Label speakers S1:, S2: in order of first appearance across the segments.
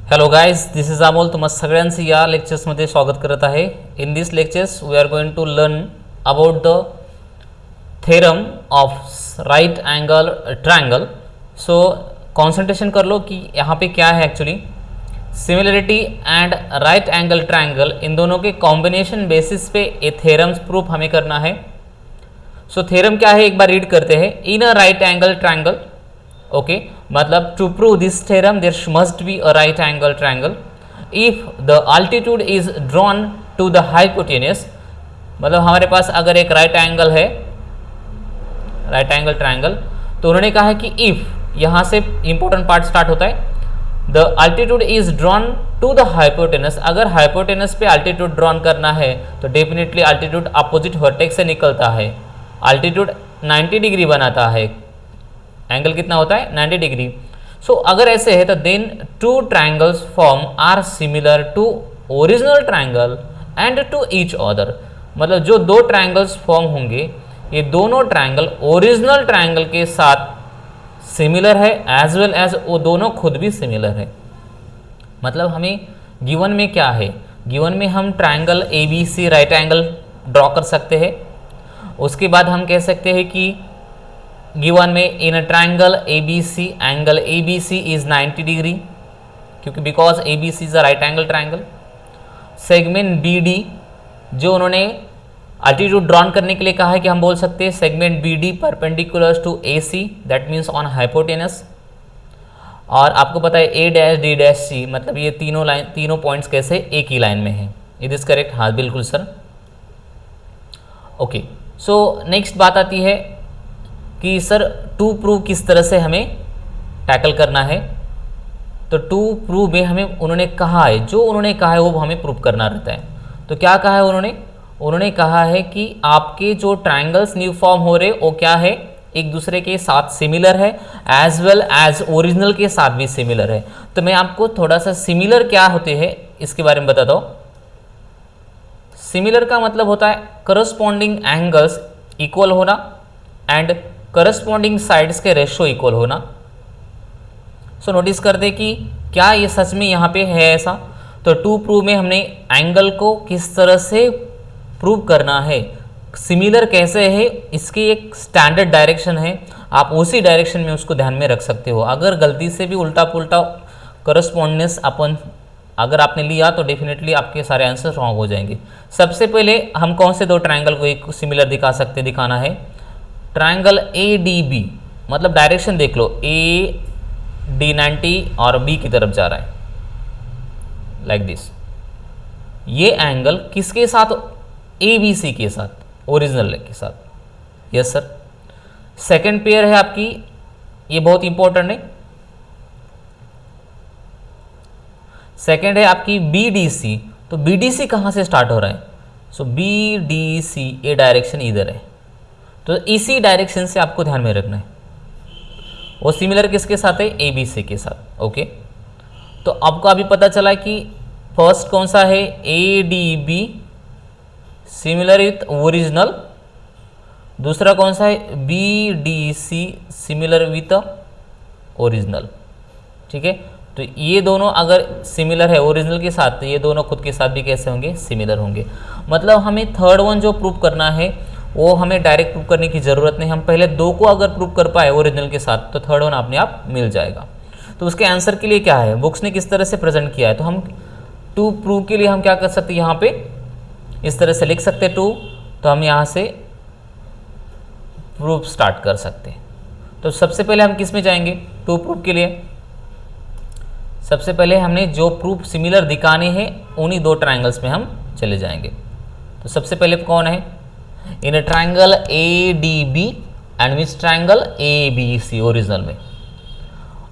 S1: Hello guys, this is Amol. तुम्हा सगळ्यांचं या लेक्चर्समध्ये स्वागत करत आहे. In this lectures we are going to learn about the theorem of right angle triangle. So concentration कर लो कि यहाँ पे क्या है एक्चुअली. Similarity and right angle triangle, इन दोनों के कॉम्बिनेशन बेसिस पे ये थेरम्स प्रूफ हमें करना है. सो थेरम क्या है एक बार रीड करते हैं. In a right angle triangle, okay, मतलब to prove this theorem there must be a right angle triangle if the altitude is drawn to the hypotenuse. मतलब हमारे पास अगर एक राइट एंगल है, राइट एंगल ट्रायंगल, तो उन्होंने कहा है कि इफ, यहाँ से इंपॉर्टेंट पार्ट स्टार्ट होता है. The altitude is drawn to the hypotenuse. अगर हाइपोटेनस पे अल्टीट्यूड ड्रॉन करना है तो डेफिनेटली अल्टीट्यूड अपोजिट वर्टेक्स से निकलता है. अल्टीट्यूड 90 डिग्री बनाता है. एंगल कितना होता है? 90 डिग्री. सो अगर ऐसे है तो then two triangles form are similar to original triangle and to each other. मतलब जो दो ट्रायंगल्स फॉर्म होंगे, ये दोनों ट्रायंगल ओरिजिनल ट्रायंगल के साथ सिमिलर है एज वेल एज वो दोनों खुद भी सिमिलर है. मतलब हमें गिवन में क्या है, गिवन में हम triangle A B C right angle draw कर सकते हैं. उसके बाद हम कह सकते हैं कि गिवन में in a triangle A B C, angle A B C is 90 degree, क्योंकि because A B C is a right angle triangle. Segment B D, जो उन्होंने अल्टीट्यूड ड्रॉन करने के लिए कहा है कि हम बोल सकते हैं segment B D perpendicular to A C, that means on hypotenuse. और आपको पता है A dash D dash C, मतलब ये तीनों पॉइंट्स कैसे एक ही लाइन में है. It is correct? हाँ बिल्कुल सर. ओके, सो नेक्स्ट बात आती है कि सर टू प्रूव किस तरह से हमें टैकल करना है. तो टू प्रूव में हमें उन्होंने कहा है, जो उन्होंने कहा है वो हमें प्रूव करना रहता है. तो क्या कहा है उन्होंने कहा है कि आपके जो ट्रायंगल्स न्यू फॉर्म हो रहे वो क्या है, एक दूसरे के साथ सिमिलर है एज वेल एज ओरिजिनल के साथ भी सिमिलर है. तो मैं आपको थोड़ा सा सिमिलर क्या होते हैं इसके बारे में बताता हूँ. सिमिलर का मतलब होता है करस्पॉन्डिंग एंगल्स इक्वल होना एंड करस्पॉन्डिंग साइड्स के रेशो इक्वल होना. सो नोटिस कर दे कि क्या ये सच में यहाँ पे है ऐसा. तो टू प्रूव में हमने एंगल को किस तरह से प्रूव करना है, सिमिलर कैसे है, इसकी एक स्टैंडर्ड डायरेक्शन है. आप उसी डायरेक्शन में उसको ध्यान में रख सकते हो. अगर गलती से भी उल्टा पुल्टा करस्पॉन्डेंस अगर आपने लिया तो डेफिनेटली आपके सारे आंसर रॉन्ग हो जाएंगे. सबसे पहले हम कौन से दो ट्रायंगल को एक सिमिलर दिखाना है. ट्रायंगल ए डी बी, मतलब डायरेक्शन देख लो, ए डी 90 और बी की तरफ जा रहा है लाइक दिस. ये एंगल किसके साथ? ए बी सी के साथ, ओरिजिनल के साथ. Yes sir. सेकंड पेयर है आपकी, ये बहुत इंपॉर्टेंट है. सेकंड है आपकी बी डी सी. तो बी डी सी कहाँ से स्टार्ट हो रहा है? सो बी डी सी, ये डायरेक्शन इधर है. तो इसी डायरेक्शन से आपको ध्यान में रखना है. वो सिमिलर किसके साथ है? ए बी सी के साथ. ओके, तो आपको अभी पता चला कि फर्स्ट कौन सा है, A D B similar with original. दूसरा कौन सा है, B D C similar with original. ठीक है, तो ये दोनों अगर सिमिलर है ओरिजिनल के साथ, तो ये दोनों खुद के साथ भी कैसे होंगे? सिमिलर होंगे. मतलब हमें थर्ड वन जो प्रूव करना है वो हमें डायरेक्ट प्रूव करने की ज़रूरत नहीं. हम पहले दो को अगर प्रूव कर पाए ओरिजिनल के साथ तो थर्ड वन अपने आप मिल जाएगा. तो उसके आंसर के लिए क्या है, बुक्स ने किस तरह से प्रेजेंट किया है. तो हम टू प्रूव के लिए हम क्या कर सकते हैं, यहाँ पे इस तरह से लिख सकते हैं टू. तो हम यहाँ से प्रूफ स्टार्ट कर सकते हैं. तो सबसे पहले हम किस में जाएंगे टू प्रूफ के लिए? सबसे पहले हमने जो प्रूफ सिमिलर दिखाने हैं उन्हीं दो ट्रायंगल्स में हम चले जाएंगे. तो सबसे पहले कौन है? In a triangle A D B and which triangle A B C original में.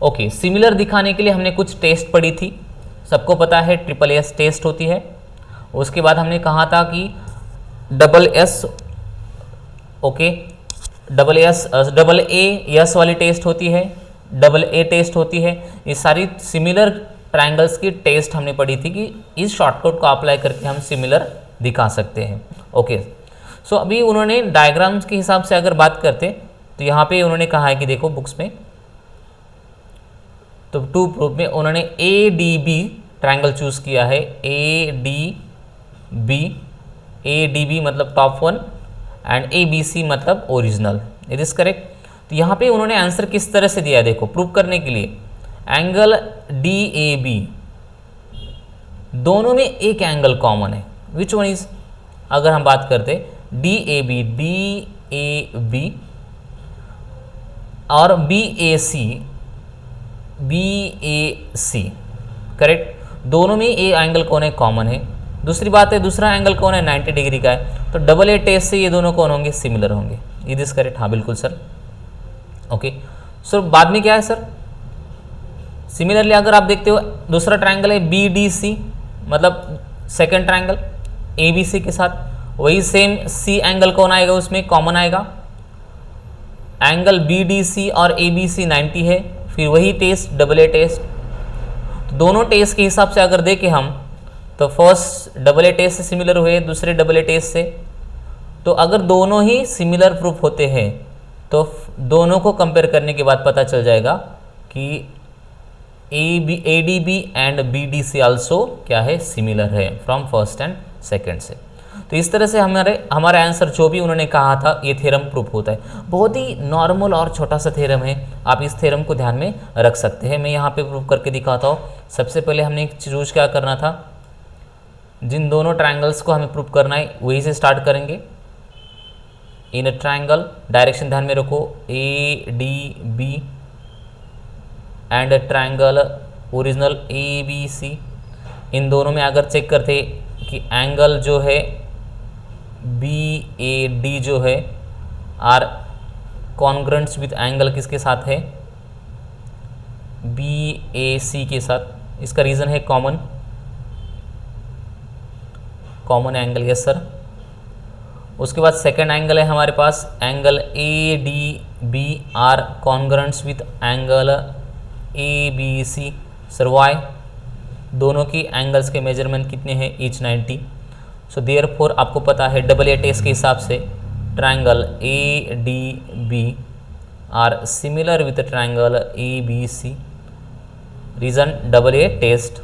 S1: ओके, सिमिलर दिखाने के लिए हमने कुछ टेस्ट पढ़ी थी, सबको पता है ट्रिपल एस टेस्ट होती है. उसके बाद हमने कहा था कि double S, okay, double A yes वाली टेस्ट होती है, डबल ए टेस्ट होती है. ये सारी सिमिलर ट्रायंगल्स की टेस्ट हमने पढ़ी थी कि इस शॉर्टकट को अप्लाई करके हम सिमिलर दिखा सकते हैं. ओके, सो अभी उन्होंने डायग्राम्स के हिसाब से अगर बात करते तो यहाँ पे उन्होंने कहा है कि देखो बुक्स में, तो टू प्रूफ में उन्होंने A D B triangle choose किया है, ए डी बी मतलब top one and A B C मतलब ओरिजिनल। It is correct. तो यहाँ पे उन्होंने आंसर किस तरह से दिया है देखो, प्रूव करने के लिए एंगल डी ए बी, दोनों में एक एंगल कॉमन है, विच वन इज, अगर हम बात करते डी ए बी और बी ए सी, करेक्ट, दोनों में ए एंगल कौन है, कॉमन है। दूसरी बात है दूसरा एंगल कौन है, 90 डिग्री का है, तो डबल ए टेस्ट से ये दोनों कौन होंगे, सिमिलर होंगे। इट इज करेक्ट, हाँ बिल्कुल सर। ओके सर, बाद में क्या है सर, सिमिलरली अगर आप देखते हो दूसरा ट्राइंगल है बी डी सी, मतलब second triangle A B C के साथ, वही सेम सी एंगल कौन आएगा उसमें, कॉमन आएगा। एंगल बी डी सी और ए बी सी 90 है, फिर वही टेस्ट डबल ए टेस्ट। तो दोनों टेस्ट के हिसाब से अगर देखें हम, तो फर्स्ट डबल ए टेस्ट से सिमिलर हुए, दूसरे डबल ए टेस्ट से। तो अगर दोनों ही सिमिलर प्रूफ होते हैं तो दोनों को कंपेयर करने के बाद पता चल जाएगा कि A D B and B D C also क्या है, सिमिलर है फ्रॉम फर्स्ट एंड सेकेंड से। तो इस तरह से हमारा आंसर जो भी उन्होंने कहा था ये थ्योरम प्रूफ होता है। बहुत ही नॉर्मल और छोटा सा थ्योरम है, आप इस थ्योरम को ध्यान में रख सकते हैं। मैं यहाँ पे प्रूफ करके दिखाता हूँ। सबसे पहले हमने चूज क्या करना था, जिन दोनों ट्रायंगल्स को हमें प्रूफ करना है वही से स्टार्ट करेंगे। इन अ ट्रायंगल, डायरेक्शन ध्यान में रखो, A D B and triangle original A B C. इन दोनों में अगर चेक करते कि एंगल जो है बी ए डी जो है आर कॉन्ग्रेंट्स विथ एंगल किसके साथ है, बी ए सी के साथ। इसका रीज़न है कॉमन एंगल, यस सर। उसके बाद सेकंड एंगल है हमारे पास angle A D B are congruents with angle A B C. Sir why, दोनों की एंगल्स के मेजरमेंट कितने हैं, ईच 90। सो देयरफॉर आपको पता है डबल ए टेस्ट के हिसाब से triangle A D B are similar with triangle A B C. Reason double A test,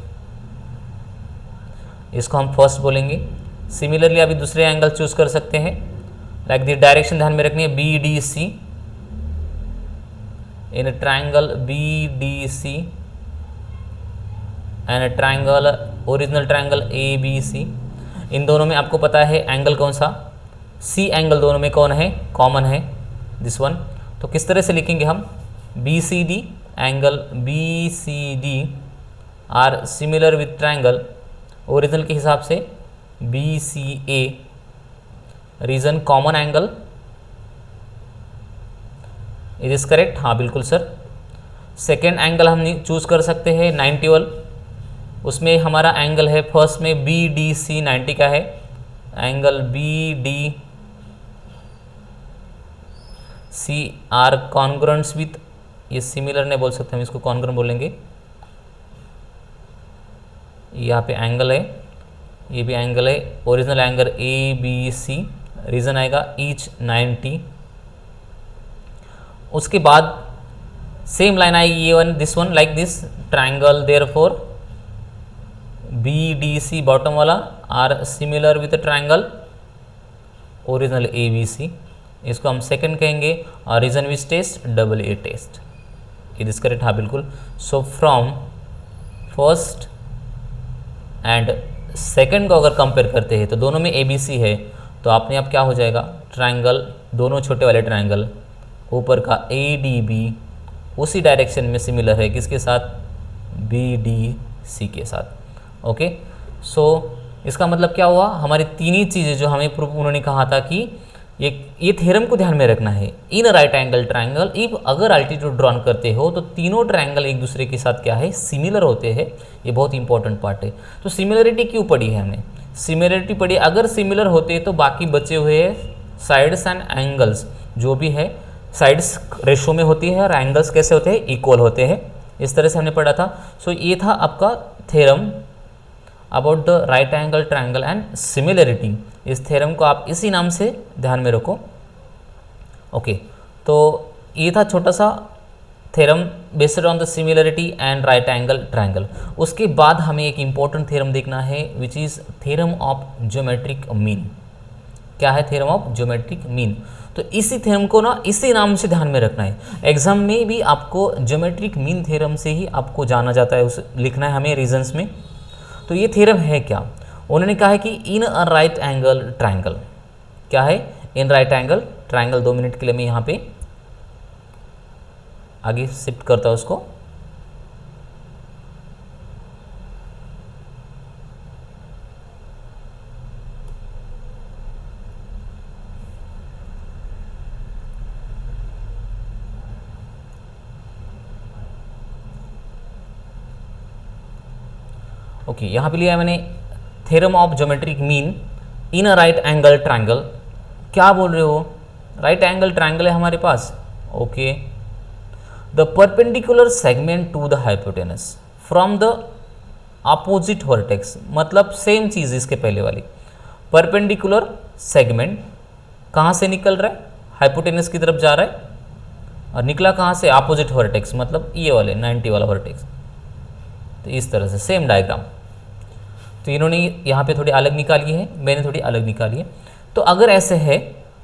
S1: इसको हम फर्स्ट बोलेंगे। सिमिलरली अभी दूसरे एंगल चूज कर सकते हैं, लाइक दी डायरेक्शन ध्यान में रखनी है, B D C. In triangle B D C and triangle original triangle A B C. इन दोनों में आपको पता है एंगल कौन सा, सी एंगल दोनों में कौन है, कॉमन है, दिस वन। तो किस तरह से लिखेंगे हम, B C D, angle B C D are similar with triangle original के हिसाब से B C A. Reason common angle, it is correct, हाँ बिल्कुल सर। सेकेंड एंगल हम चूज कर सकते हैं 90 वाल, उसमें हमारा एंगल है फर्स्ट में बी डी सी 90 का है, angle B D C are congruents with, ये सिमिलर नहीं बोल सकते हम, इसको कॉन्ग्रेंट बोलेंगे। यहाँ पे एंगल है, ये भी एंगल है, original angle A B C, reason आएगा ईच 90। उसके बाद सेम लाइन आएगी ये one, this one like this triangle, therefore B D C bottom वाला are similar with triangle original A B C. इसको हम सेकंड कहेंगे और reason which test, double A test. It is correct, हाँ बिल्कुल। So from first and second को अगर compare करते हैं तो दोनों में ए बी सी है, तो अपने आप क्या हो जाएगा, ट्रायंगल, दोनों छोटे वाले ट्रायंगल, ऊपर का ए डी बी उसी डायरेक्शन में सिमिलर है किसके साथ, बी डी सी के साथ। ओके सो इसका मतलब क्या हुआ, हमारी तीन ही चीज़ें जो हमें प्रूफ उन्होंने कहा था कि ये थ्योरम को ध्यान में रखना है। In right angle triangle if अगर अल्टीट्यूड ड्रॉन करते हो तो तीनों ट्रायंगल एक दूसरे के साथ क्या है, सिमिलर होते हैं। ये बहुत इंपॉर्टेंट पार्ट है। तो सिमिलरिटी क्यों पढ़ी है हमने, सिमिलरिटी पढ़ी, अगर सिमिलर होते तो बाकी बचे हुए साइड्स एंड एंगल्स जो भी है, साइड्स रेशो में होती है और एंगल्स कैसे होते हैं, इक्वल होते हैं। इस तरह से हमने पढ़ा था। सो ये था आपका theorem about the right angle triangle and similarity. इस थ्योरम को आप इसी नाम से ध्यान में रखो। ओके तो ये था छोटा सा theorem based on the similarity and right angle triangle. उसके बाद हमें एक इंपॉर्टेंट थ्योरम देखना है which is theorem of geometric mean. क्या है थ्योरम ऑफ ज्योमेट्रिक मीन? तो इसी थ्योरम को ना इसी नाम से ध्यान में रखना है। एग्जाम में भी आपको ज्योमेट्रिक मीन थ्योरम से ही आपको जाना जाता है, उसे लिखना है हमें रीजंस में। तो ये थ्योरम है क्या? उन्होंने कहा है कि इन अ राइट एंगल ट्रायंगल, क्या है? In right angle triangle. 2 minute के लिए मैं यहाँ पे आगे शिफ्ट करता हूँ उसको। ओके, यहाँ पे लिया है मैंने theorem of geometric mean in a right angle triangle. क्या बोल रहे हो? राइट एंगल ट्रायंगल है हमारे पास। Okay, the perpendicular segment to the hypotenuse from the opposite vertex, मतलब सेम चीज़ इसके पहले वाली। परपेंडिकुलर सेगमेंट कहाँ से निकल रहा है? हाइपोटेनस की तरफ जा रहा है, और निकला कहाँ से? अपोजिट वर्टेक्स, मतलब ये वाले 90 वाला वर्टेक्स। तो इस तरह से सेम डायग्राम। तो इन्होंने यहाँ पे थोड़ी अलग निकाली है, मैंने थोड़ी अलग निकाली है। तो अगर ऐसे है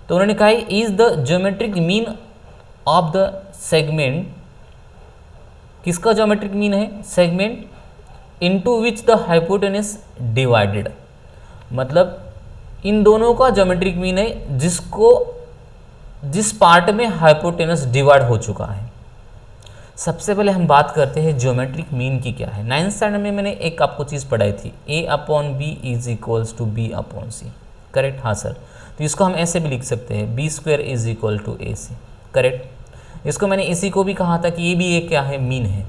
S1: तो उन्होंने कहा है is the geometric mean of the segment, किसका ज्योमेट्रिक मीन है? Segment into which the hypotenuse divided, मतलब इन दोनों का ज्योमेट्रिक मीन है जिस पार्ट में हाइपोटेनस डिवाइड हो चुका है। सबसे पहले हम बात करते हैं ज्योमेट्रिक मीन की क्या है। 9th स्टैंडर्ड में मैंने एक आपको चीज़ पढ़ाई थी, a/b is equals to b/c। Correct? हाँ सर। तो इसको हम ऐसे भी लिख सकते हैं b² is equal to ac। Correct? इसको मैंने इसी को भी कहा था कि ये भी एक क्या है? मीन है।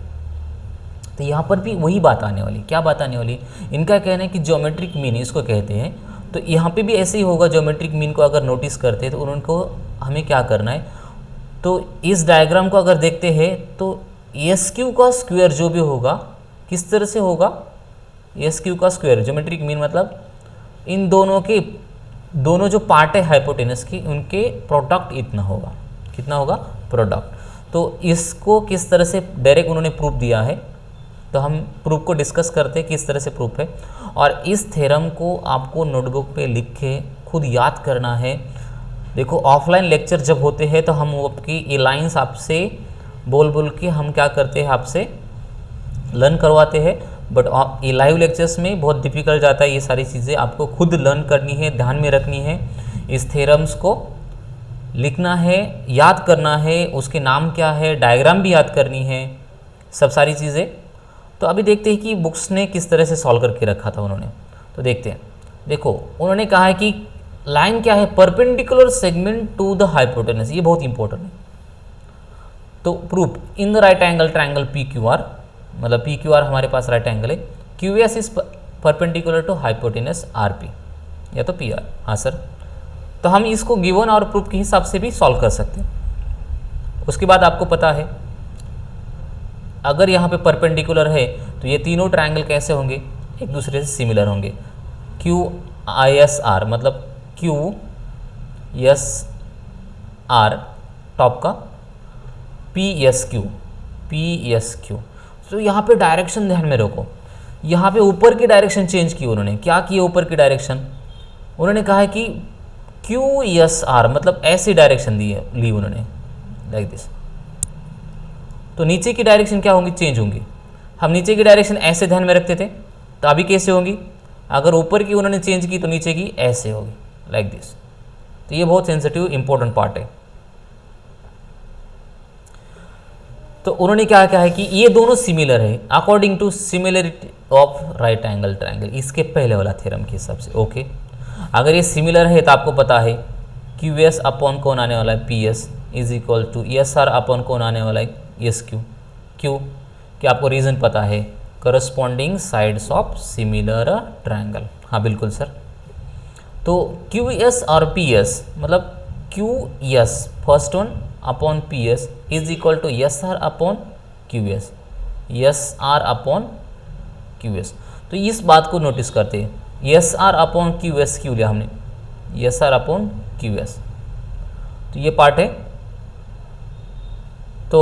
S1: तो यहाँ पर भी वही बात आने वाली। क्या बात आने वाली? इनका कहना है कि ज्योमेट्रिक मीन इसको कहते हैं। तो यहाँ पे भी ऐसे ही होगा। ज्योमेट्रिक मीन को अगर नोटिस करते हैं तो उनको हमें क्या करना है? तो इस डायग्राम को अगर देखते हैं तो SQ का स्क्वायर जो भी होगा किस तरह से होगा? SQ का स्क्वायर ज्योमेट्रिक मीन मतलब इन दोनों जो पार्ट है हाइपोटेनस की उनके प्रोडक्ट इतना होगा। कितना होगा? प्रोडक्ट। तो इसको किस तरह से डायरेक्ट उन्होंने प्रूफ दिया है, तो हम प्रूफ को डिस्कस करते हैं किस तरह से प्रूफ है। और इस थ्योरम को आपको नोटबुक पे लिख के खुद याद करना है। देखो ऑफलाइन लेक्चर जब होते हैं तो हम आपकी ये लाइन्स आपसे बोल के हम क्या करते हैं? आपसे लर्न करवाते हैं। बट ये लाइव लेक्चर्स में बहुत डिफिकल्ट जाता है। ये सारी चीज़ें आपको खुद लर्न करनी है, ध्यान में रखनी है। इस थ्योरम्स को लिखना है, याद करना है, उसके नाम क्या है, डायग्राम भी याद करनी है, सब सारी चीज़ें। तो अभी देखते हैं कि बुक्स ने किस तरह से सॉल्व करके रखा था उन्होंने। तो देखते हैं। देखो उन्होंने कहा है कि लाइन क्या है? Perpendicular segment to the hypotenuse. ये बहुत इंपॉर्टेंट है। तो proof in the right angle triangle PQR, मतलब PQR हमारे पास राइट एंगल है, QS is perpendicular to hypotenuse RP या तो PR। हाँ सर। तो हम इसको गिवन और प्रूफ के हिसाब से भी सॉल्व कर सकते हैं। उसके बाद आपको पता है अगर यहाँ पे परपेंडिकुलर है तो ये तीनों ट्रायंगल कैसे होंगे? एक दूसरे से सिमिलर होंगे। QISR मतलब QSR टॉप का, PSQ। तो यहाँ पे डायरेक्शन ध्यान में रखो। यहाँ पे ऊपर की डायरेक्शन चेंज की उन्होंने। क्या किया ऊपर की डायरेक्शन? उन्होंने कहा है कि QSR मतलब ऐसी डायरेक्शन ली उन्होंने, लाइक दिस। तो नीचे की डायरेक्शन क्या होंगी? चेंज होंगी। हम नीचे की डायरेक्शन ऐसे ध्यान में रखते थे, तो अभी कैसे होंगी? अगर ऊपर की उन्होंने चेंज की तो नीचे की ऐसे होगी, लाइक दिस। तो ये बहुत सेंसिटिव इंपॉर्टेंट पार्ट है। तो उन्होंने क्या कहा है कि ये दोनों सिमिलर है according to similarity of right angle triangle, इसके पहले वाला थ्योरम के हिसाब से। ओके, अगर ये सिमिलर है तो आपको पता है QS अपॉन कौन आने वाला है? PS is equal to ESR upon कौन आने वाला है? SQ। क्यों? कि आपको रीज़न पता है, corresponding sides of similar triangle. हाँ बिल्कुल सर। तो QS और PS मतलब QS first one upon PS is equal to SR upon QS, SR upon QS। तो इस बात को नोटिस करते हैं। SR अपॉन QS क्यों लिया हमने? SR upon QS। तो ये पार्ट है। तो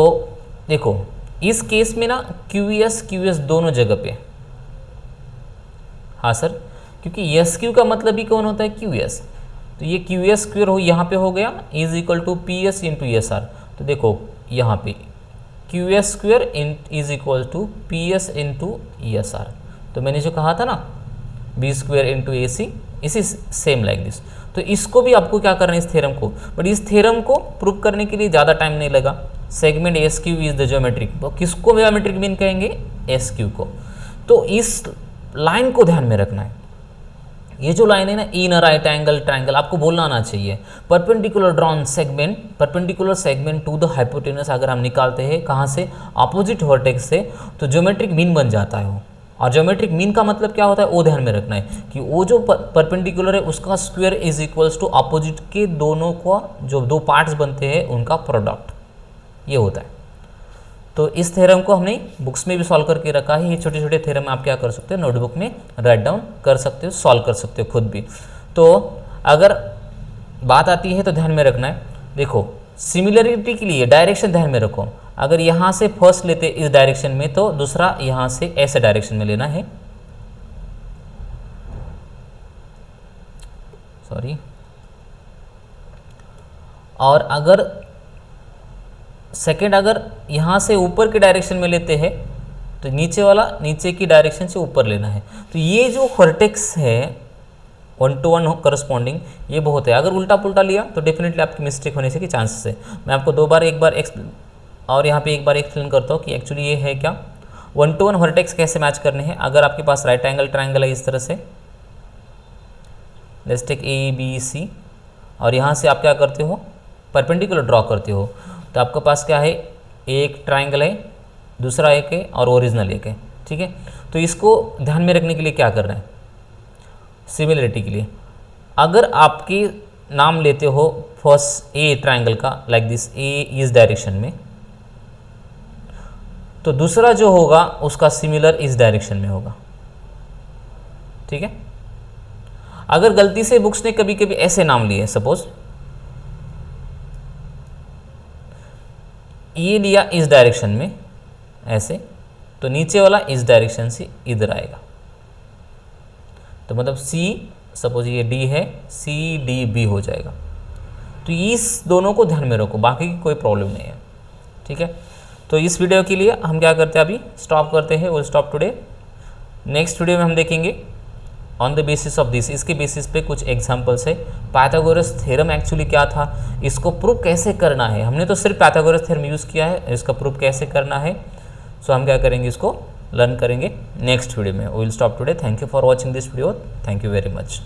S1: देखो इस केस में ना क्यू एस दोनों जगह पे, हाँ सर, क्योंकि एस क्यू का मतलब ही कौन होता है, क्यू एस। तो ये क्यू एस स्क्वेयर हो यहाँ पे हो गया is equal to P S into S R. तो देखो यहाँ पे Q S square is equal to P S into S R. तो मैंने जो कहा था ना B square into A C, इसी सेम लाइक दिस। तो इसको भी आपको क्या करना है इस थ्योरम को, बट इस थ्योरम को प्रूव करने के लिए ज़्यादा टाइम नहीं लगा। Segment S Q is the geometric, तो किसको ज्योमेट्रिक मीन कहेंगे, एस क्यू को। तो इस लाइन को ध्यान में रखना है, ये जो लाइन है ना in a right angle triangle, आपको बोलना आना चाहिए perpendicular drawn segment, perpendicular segment to the hypotenuse. अगर हम निकालते हैं कहाँ से, अपोजिट वर्टेक्स से, तो ज्योमेट्रिक मीन बन जाता है वो। और ज्योमेट्रिक मीन का मतलब क्या होता है, वो ध्यान में रखना है कि वो जो परपेंडिकुलर है उसका square is equals to opposite के दोनों का जो दो पार्ट्स बनते हैं उनका प्रोडक्ट, ये होता है। तो इस थ्योरम को हमने बुक्स में भी सॉल्व करके रखा है। ये छोटे छोटे थ्योरम आप क्या कर सकते हो, नोटबुक में राइट डाउन कर सकते हो, सॉल्व कर सकते हो खुद भी। तो अगर बात आती है तो ध्यान में रखना है, देखो सिमिलरिटी के लिए डायरेक्शन ध्यान में रखो। अगर यहाँ से फर्स्ट लेते इस डायरेक्शन में तो दूसरा यहाँ से ऐसे डायरेक्शन में लेना है, सॉरी। और अगर सेकेंड अगर यहाँ से ऊपर के डायरेक्शन में लेते हैं तो नीचे वाला नीचे की डायरेक्शन से ऊपर लेना है। तो ये जो वर्टेक्स है 1 to 1 करस्पॉन्डिंग, ये बहुत है। अगर उल्टा पुल्टा लिया तो डेफिनेटली आपकी मिस्टेक होने से की चांसेस है। मैं आपको एक बार और यहाँ पे एक बार एक्सप्लेन करता हूँ कि एक्चुअली ये है क्या, 1 to 1 वर्टेक्स कैसे मैच करने हैं। अगर आपके पास राइट एंगल ट्रायंगल है इस तरह से, let's take A B C, और यहाँ से आप क्या करते हो, परपेंडिकुलर ड्रॉ करते हो, तो आपके पास क्या है, एक ट्रायंगल है, दूसरा एक है और ओरिजिनल एक है, ठीक है। तो इसको ध्यान में रखने के लिए क्या करना है, सिमिलरिटी के लिए अगर आपकी नाम लेते हो फर्स्ट ए ट्रायंगल का लाइक दिस, ए इस डायरेक्शन में, तो दूसरा जो होगा उसका सिमिलर इस डायरेक्शन में होगा, ठीक है। अगर गलती से बुक्स ने कभी कभी ऐसे नाम लिए, सपोज ये लिया इस डायरेक्शन में ऐसे, तो नीचे वाला इस डायरेक्शन से इधर आएगा। तो मतलब सी, सपोज ये डी है, सी डी बी हो जाएगा। तो इस दोनों को ध्यान में रखो, बाकी की कोई प्रॉब्लम नहीं है, ठीक है। तो इस वीडियो के लिए हम क्या करते हैं, अभी स्टॉप करते हैं, वो स्टॉप टुडे। नेक्स्ट वीडियो में हम देखेंगे on the basis of this, इसके बेसिस पे कुछ एग्जांपल्स है। पाइथागोरस थ्योरम एक्चुअली क्या था, इसको प्रूव कैसे करना है। हमने तो सिर्फ पाइथागोरस थ्योरम यूज़ किया है, इसका प्रूव कैसे करना है सो हम क्या करेंगे, इसको लर्न करेंगे नेक्स्ट वीडियो में। We will stop today. Thank you for watching this video, thank you very much.